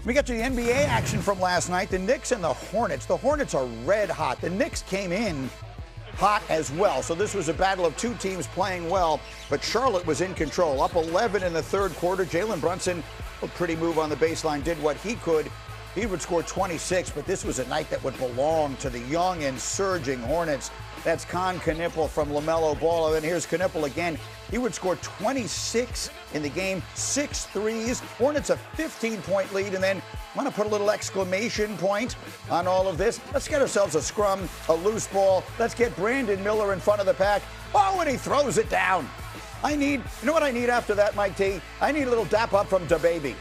We get to the NBA action from last night. The Knicks and the Hornets. The Hornets are red hot. The Knicks came in hot as well. So this was a battle of two teams playing well, but Charlotte was in control. Up 11 in the third quarter. Jalen Brunson, a pretty move on the baseline, did what he could. He would score 26, but this was a night that would belong to the young and surging Hornets. That's Con Knueppel from LaMelo Ball. And then here's Knueppel again. He would score 26 in the game, 6 threes. Hornets a 15-point lead. And then I want to put a little exclamation point on all of this. Let's get ourselves a scrum, a loose ball. Let's get Brandon Miller in front of the pack. Oh, and he throws it down. You know what I need after that, Mike T? I need a little dap up from DaBaby.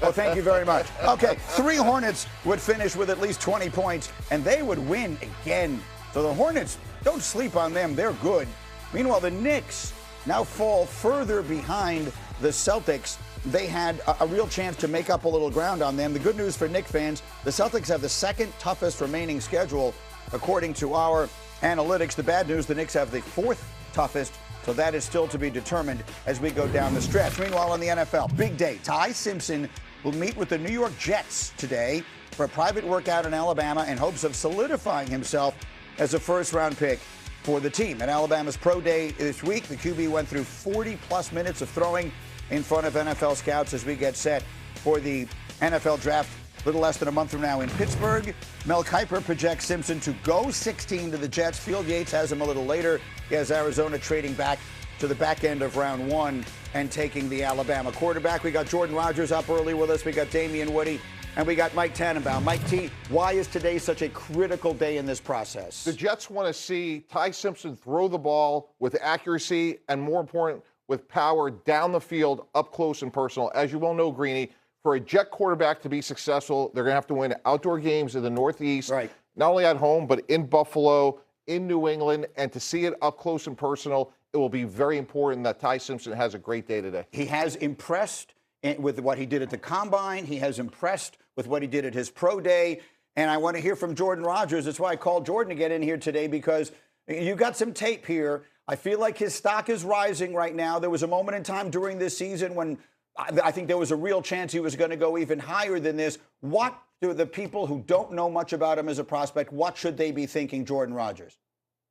Oh, thank you very much. Okay, 3 Hornets would finish with at least 20 points, and they would win again. So the Hornets, don't sleep on them. They're good. Meanwhile, the Knicks now fall further behind the Celtics. They had a real chance to make up a little ground on them. The good news for Knicks fans, the Celtics have the second toughest remaining schedule, according to our analytics. The bad news, the Knicks have the 4th toughest. So that is still to be determined as we go down the stretch. Meanwhile, in the NFL, big day. Ty Simpson will meet with the New York Jets today for a private workout in Alabama in hopes of solidifying himself as a first-round pick for the team. At Alabama's pro day this week, the QB went through 40-plus minutes of throwing in front of NFL scouts as we get set for the NFL draft a little less than a month from now in Pittsburgh. Mel Kiper projects Simpson to go 16 to the Jets. Field Yates has him a little later. He has Arizona trading back to the back end of round 1 and taking the Alabama quarterback. We got Jordan Rodgers up early with us. We got Damian Woody. And we got Mike Tannenbaum. Mike T, why is today such a critical day in this process? The Jets want to see Ty Simpson throw the ball with accuracy and, more important, with power down the field, up close and personal. As you well know, Greeny, for a Jet quarterback to be successful, they're going to have to win outdoor games in the Northeast, right? Not only at home, but in Buffalo, in New England, and to see it up close and personal, it will be very important that Ty Simpson has a great day today. He has impressed with what he did at the Combine. He has impressed with what he did at his pro day. And I want to hear from Jordan Rodgers. That's why I called Jordan to get in here today, because you got some tape here. I feel like his stock is rising right now. There was a moment in time during this season when I think there was a real chance he was going to go even higher than this. What do the people who don't know much about him as a prospect, what should they be thinking, Jordan Rodgers?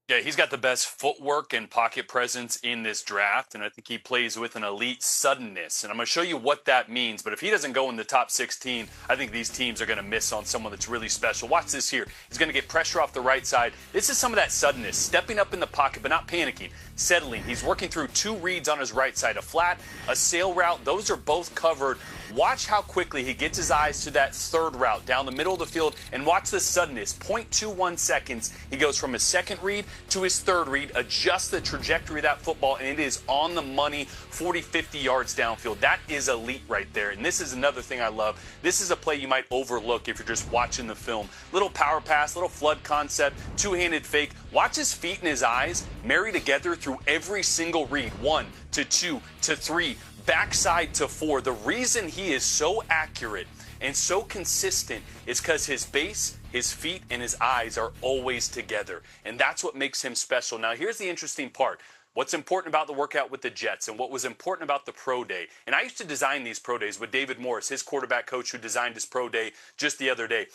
Yeah, he's got the best footwork and pocket presence in this draft, and I think he plays with an elite suddenness. And I'm going to show you what that means. But if he doesn't go in the top 16, I think these teams are going to miss on someone that's really special. Watch this here. He's going to get pressure off the right side. This is some of that suddenness, stepping up in the pocket, but not panicking, settling. He's working through 2 reads on his right side, a flat, a sail route. Those are both covered. Watch how quickly he gets his eyes to that 3rd route down the middle of the field, and watch the suddenness. 0.21 seconds. He goes from his 2nd read to his 3rd read, adjusts the trajectory of that football, and it is on the money, 40, 50 yards downfield. That is elite right there. And this is another thing I love. This is a play you might overlook if you're just watching the film. Little power pass, little flood concept, 2-handed fake. Watch his feet and his eyes marry together through every single read. 1 to 2 to 3. Backside to 4. The reason he is so accurate and so consistent is because his base, his feet, and his eyes are always together. And that's what makes him special. Now, here's the interesting part. What's important about the workout with the Jets and what was important about the pro day. And I used to design these pro days with David Morris, his quarterback coach who designed his pro day just the other day.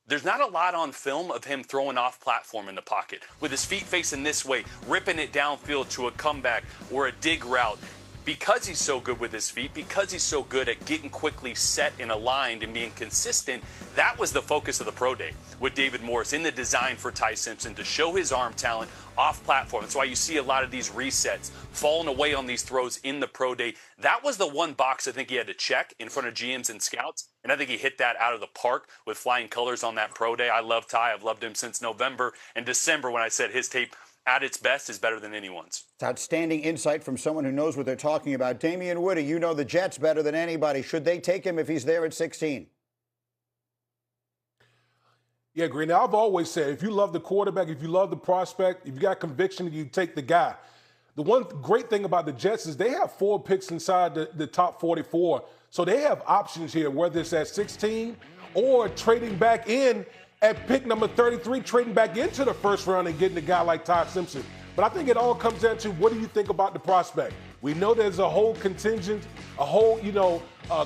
There's not a lot on film of him throwing off platform in the pocket with his feet facing this way, ripping it downfield to a comeback or a dig route. Because he's so good with his feet, because he's so good at getting quickly set and aligned and being consistent, that was the focus of the pro day with David Morris in the design for Ty Simpson to show his arm talent off platform. That's why you see a lot of these resets falling away on these throws in the pro day. That was the one box I think he had to check in front of GMs and scouts, and I think he hit that out of the park with flying colors on that pro day. I love Ty. I've loved him since November and December when I said his tape at its best is better than anyone's. It's outstanding insight from someone who knows what they're talking about. Damian Woody, you know the Jets better than anybody. Should they take him if he's there at 16? Yeah, Green. I've always said, if you love the quarterback, if you love the prospect, if you got conviction, you take the guy. The one great thing about the Jets is they have 4 picks inside the top 44. So they have options here, whether it's at 16 or trading back in at pick number 33, trading back into the 1st round and getting a guy like Ty Simpson. But I think it all comes down to, what do you think about the prospect? We know there's a whole contingent, a whole,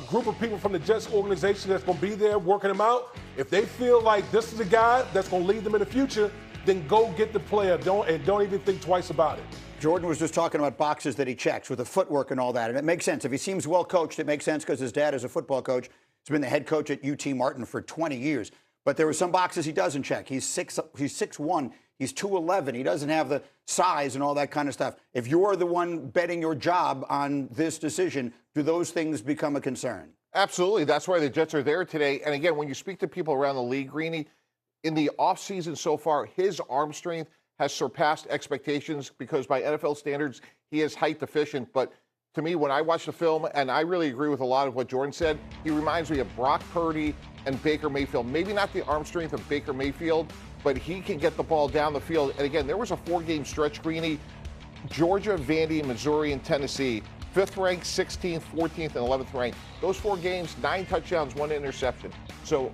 group of people from the Jets organization that's going to be there working them out. If they feel like this is a guy that's going to lead them in the future, then go get the player. Don't even think twice about it. Jordan was just talking about boxes that he checks with the footwork and all that, and it makes sense. If he seems well coached, it makes sense because his dad is a football coach. He's been the head coach at UT Martin for 20 years. But there are some boxes he doesn't check. He's 6'1", he's 211. He doesn't have the size and all that kind of stuff. If you're the one betting your job on this decision, do those things become a concern? Absolutely. That's why the Jets are there today. And again, when you speak to people around the league, Greeny, in the offseason so far, his arm strength has surpassed expectations because by NFL standards, he is height deficient. But to me, when I watch the film, and I really agree with a lot of what Jordan said, he reminds me of Brock Purdy and Baker Mayfield. Maybe not the arm strength of Baker Mayfield, but he can get the ball down the field. And again, there was a 4-game stretch, Greeny. Georgia, Vandy, Missouri, and Tennessee, 5th ranked, 16th, 14th, and 11th ranked. Those 4 games, 9 touchdowns, 1 interception. So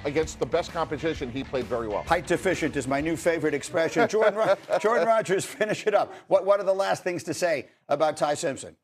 against the best competition, he played very well. Height deficient is my new favorite expression. Jordan Rogers, finish it up. What are the last things to say about Ty Simpson?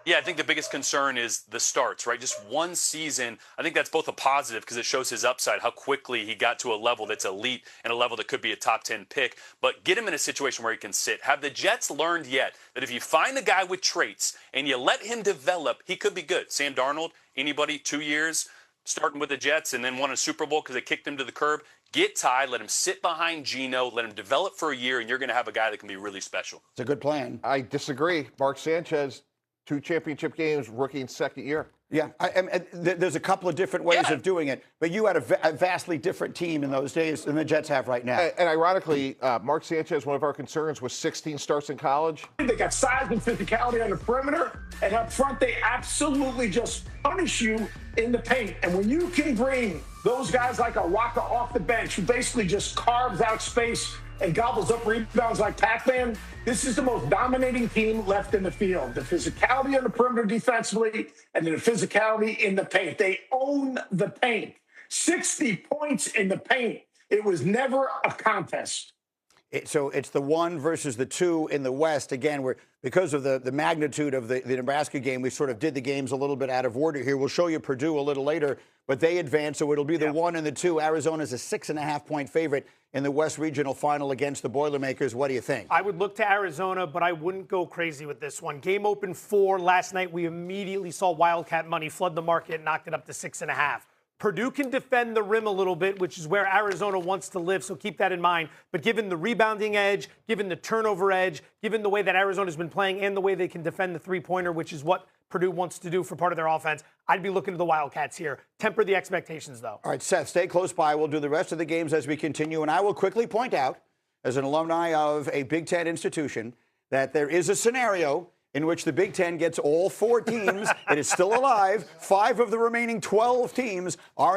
Yeah, I think the biggest concern is the starts, right? Just one season. I think that's both a positive because it shows his upside, how quickly he got to a level that's elite and a level that could be a top 10 pick. But get him in a situation where he can sit. Have the Jets learned yet that if you find a guy with traits and you let him develop, he could be good? Sam Darnold, anybody, 2 years, starting with the Jets and then won a Super Bowl because they kicked him to the curb. Get Ty, let him sit behind Geno, let him develop for a year, and you're going to have a guy that can be really special. It's a good plan. I disagree. Mark Sanchez, 2 championship games, rookie in second year. Yeah, there's a couple of different ways of doing it, but you had a vastly different team in those days than the Jets have right now. And ironically, Mark Sanchez, one of our concerns was 16 starts in college. They got size and physicality on the perimeter, and up front, they absolutely just punish you in the paint. And when you can bring those guys like a Waka off the bench, who basically just carves out space and gobbles up rebounds like Pac-Man, this is the most dominating team left in the field. The physicality on the perimeter defensively and then the physicality in the paint. They own the paint. 60 points in the paint. It was never a contest. So it's the 1 versus the 2 in the West. Again, because of the magnitude of the Nebraska game, we sort of did the games a little bit out of order here. We'll show you Purdue a little later, but they advance, so it'll be the 1 and the 2. Arizona's a 6.5-point favorite in the West Regional Final against the Boilermakers. What do you think? I would look to Arizona, but I wouldn't go crazy with this one. Game open 4 last night. We immediately saw Wildcat money flood the market and knocked it up to 6.5. Purdue can defend the rim a little bit, which is where Arizona wants to live, so keep that in mind. But given the rebounding edge, given the turnover edge, given the way that Arizona's been playing and the way they can defend the three-pointer, which is what Purdue wants to do for part of their offense, I'd be looking to the Wildcats here. Temper the expectations, though. All right, Seth, stay close by. We'll do the rest of the games as we continue, and I will quickly point out, as an alumni of a Big Ten institution, that there is a scenario in which the Big Ten gets all 4 teams. It is still alive. 5 of the remaining 12 teams are